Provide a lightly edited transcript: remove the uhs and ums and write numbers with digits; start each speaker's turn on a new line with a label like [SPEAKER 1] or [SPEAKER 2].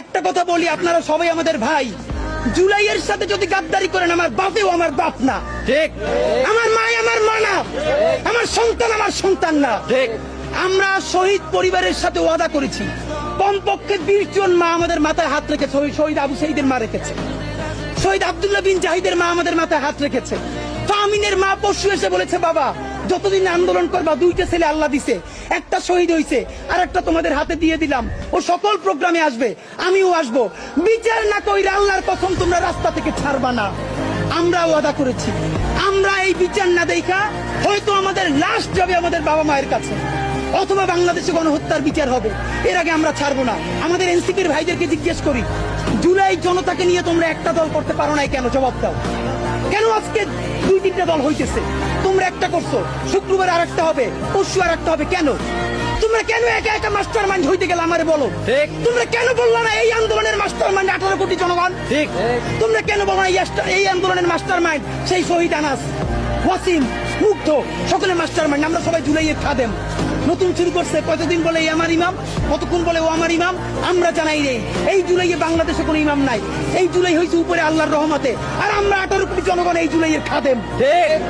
[SPEAKER 1] একটা কথা বলি, আপনারা সবাই আমাদের ভাই। জুলাইয়ের সাথে যদি গাদ্দারি করেন, আমার বাপেও আমার বাপ না,
[SPEAKER 2] ঠিক।
[SPEAKER 1] আমার মা আমার মা না, আমার সন্তান আমার সন্তান না,
[SPEAKER 2] ঠিক।
[SPEAKER 1] আমরা শহীদ পরিবারের সাথে ওয়াদা করেছি, কমপক্ষে 20 জন মা আমাদের মাথায় হাত রেখেছে। শহীদ আবু সাঈদের মা রেখেছে, শহীদ আব্দুল্লাহ বিন জাহিদের মা আমাদের মাথায় হাত রেখেছে। ফামিনের মা পরশু এসে বলেছে, বাবা যতদিন আন্দোলন করবা, 2টা ছেলে আল্লাহ দিছে, একটা শহীদ হইছে, আর একটা তোমাদের হাতে দিয়ে দিলাম। ও সকল প্রোগ্রামে আসবে, আমিও আসবো। বিচার না কইরা আল্লাহর কসম তোমরা রাস্তা থেকে ছাড়বা না। আমরা ওয়াদা করেছি, আমরা এই বিচার না দেখা হয়তো আমাদের লাশ যাবে আমাদের বাবা মায়ের কাছে, অথবা বাংলাদেশে গণহত্যার বিচার হবে। এর আগে আমরা ছাড়বো না। আমাদের এনসিপির ভাইদেরকে জিজ্ঞেস করি, জুলাই জনতাকে নিয়ে তোমরা একটা দল করতে পারো নাই কেন? জবাব দাও। কেন আজকে 2-3টা দল হইতেছে? তোমরা একটা করছো, শুক্রবার আর একটা হবে, পরশু আর একটা হবে, কেন? তোমরা কেন একা একা মাস্টার মাইন্ড হইতে গেলে আমারে বলো।
[SPEAKER 2] ঠিক।
[SPEAKER 1] তোমরা কেন বললা না এই আন্দোলনের মাস্টার মাইন্ড 18 কোটি জনগণ?
[SPEAKER 2] ঠিক।
[SPEAKER 1] তোমরা কেন বলো না এই আন্দোলনের মাস্টার মাইন্ড সেই শহীদ আনাস, ওয়াসিম, মুগ্ধ, সকলে মাস্টার মাইন্ড। আমরা সবাই জুলাইয়ের খাদেম। নতুন শুরু করছে, কতদিন বলে এই আমার ইমাম, কতক্ষণ বলে ও আমার ইমাম, আমরা জানাই নেই। এই জুলাইয়ে বাংলাদেশে কোনো ইমাম নাই, এই জুলাই হয়েছে উপরে আল্লাহর রহমতে, আর আমরা 18 কোটি জনগণ এই জুলাইয়ের খাদেম।
[SPEAKER 2] ঠিক।